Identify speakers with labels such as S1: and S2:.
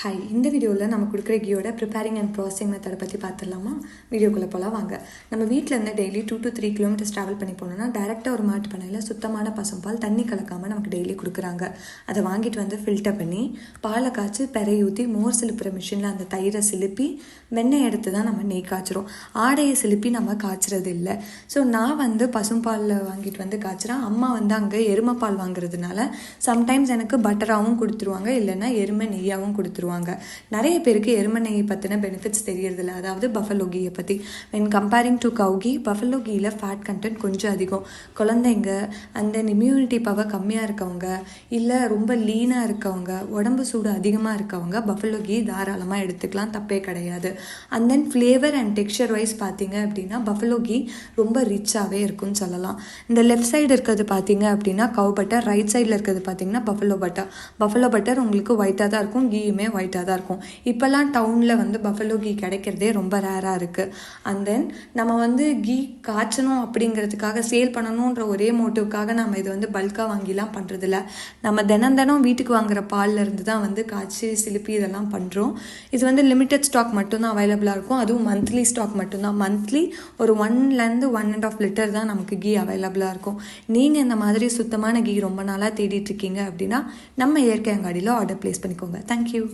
S1: Hi, இந்த வீடியோவில் நம்ம கொடுக்குற கீயோட ப்ரிப்பேரிங் அண்ட் ப்ராசஸிங் மெத்தடை பற்றி பார்த்துடலாமா? வீடியோக்குள்ளே போகலாம் வாங்க. நம்ம வீட்டிலேருந்து டெய்லி 2 to 3 கிலோமீட்டர்ஸ் ட்ராவல் பண்ணி போனோம்னா டேரெக்டாக ஒரு மாட்டு பண்ணையில் சுத்தமான பசும்பால் தண்ணி கலக்காமல் நமக்கு டெய்லி கொடுக்குறாங்க. அதை வாங்கிட்டு வந்து ஃபில்டர் பண்ணி பாலை காய்ச்சி பெறை ஊற்றி மோர் சிலுப்புற மிஷினில் அந்த தயிரை சிலுப்பி வெண்ணெய் எடுத்து தான் நம்ம நெய் காய்ச்சிரும். ஆடையை சிலுப்பி நம்ம காய்ச்சறது இல்லை. ஸோ நான் வந்து பசும்பாலில் வாங்கிட்டு வந்து காய்ச்சிறேன். அம்மா வந்து அங்கே எருமைப்பால் வாங்குறதுனால சம்டைம்ஸ் எனக்கு பட்டராகவும் கொடுத்துருவாங்க, இல்லைன்னா எருமை நெய்யாகவும் கொடுத்துருவாங்க. நிறைய பேருக்கு எருமை நெய் பற்றின பெனிஃபிட்ஸ் தெரியறதில்ல, அதாவது பஃபலோ கீயை பற்றி. When comparing to Kaur key, buffalo கீயில் fat content கொஞ்சம் அதிகம். குழந்தைங்க, அந்த இம்யூனிட்டி பவர் கம்மியாக இருக்கவங்க, இல்லை ரொம்ப லீனாக இருக்கவங்க, உடம்பு சூடு அதிகமாக இருக்கவங்க பஃபலோ கீ தாராளமாக எடுத்துக்கலாம், தப்பே கிடையாது. And then flavour and texture wise பார்த்தீங்க அப்படின்னா பஃபலோ கீ ரொம்ப ரிச்சாகவே இருக்குன்னு சொல்லலாம். இந்த லெஃப்ட் சைடு இருக்கிறது பார்த்தீங்க அப்படின்னா கவு பட்டர், ரைட் சைடில் இருக்கிறது பார்த்தீங்கன்னா பஃபலோ பட்டர். பஃபலோ பட்டர் உங்களுக்கு ஒயிட்டாக தான் இருக்கும், கீயுமே ஒயிட்டாக தான் இருக்கும். இப்போல்லாம் டவுனில் வந்து பஃபலோ கீ கிடைக்கிறதே ரொம்ப ரேராக இருக்குது. அண்ட் தென் நம்ம வந்து கீ காய்ச்சணும் அப்படிங்கிறதுக்காக, சேல் பண்ணணுன்ற ஒரே மோட்டிவ்க்காக நம்ம இது வந்து பல்காக வாங்கிலாம் பண்ணுறதில்ல. நம்ம தினம் வீட்டுக்கு வாங்குகிற பாலில் இருந்து தான் வந்து காய்ச்சி சிலுப்பி இதெல்லாம் பண்ணுறோம். இது வந்து லிமிட்டட் ஸ்டாக் மட்டும்தான் அவைலபிளாக இருக்கும், அதுவும் மந்த்லி ஸ்டாக் மட்டும்தான். மந்த்லி ஒரு 1 to 1.5 லிட்டர் தான் நமக்கு கீ அவைலபிளாக இருக்கும். நீங்கள் இந்த மாதிரி சுத்தமான கீ ரொம்ப நாளாக தேடிட்டு இருக்கீங்க அப்படின்னா நம்ம இயற்கை அங்காடியில் ஆர்டர் ப்ளேஸ் பண்ணிக்கோங்க. தேங்க்யூ.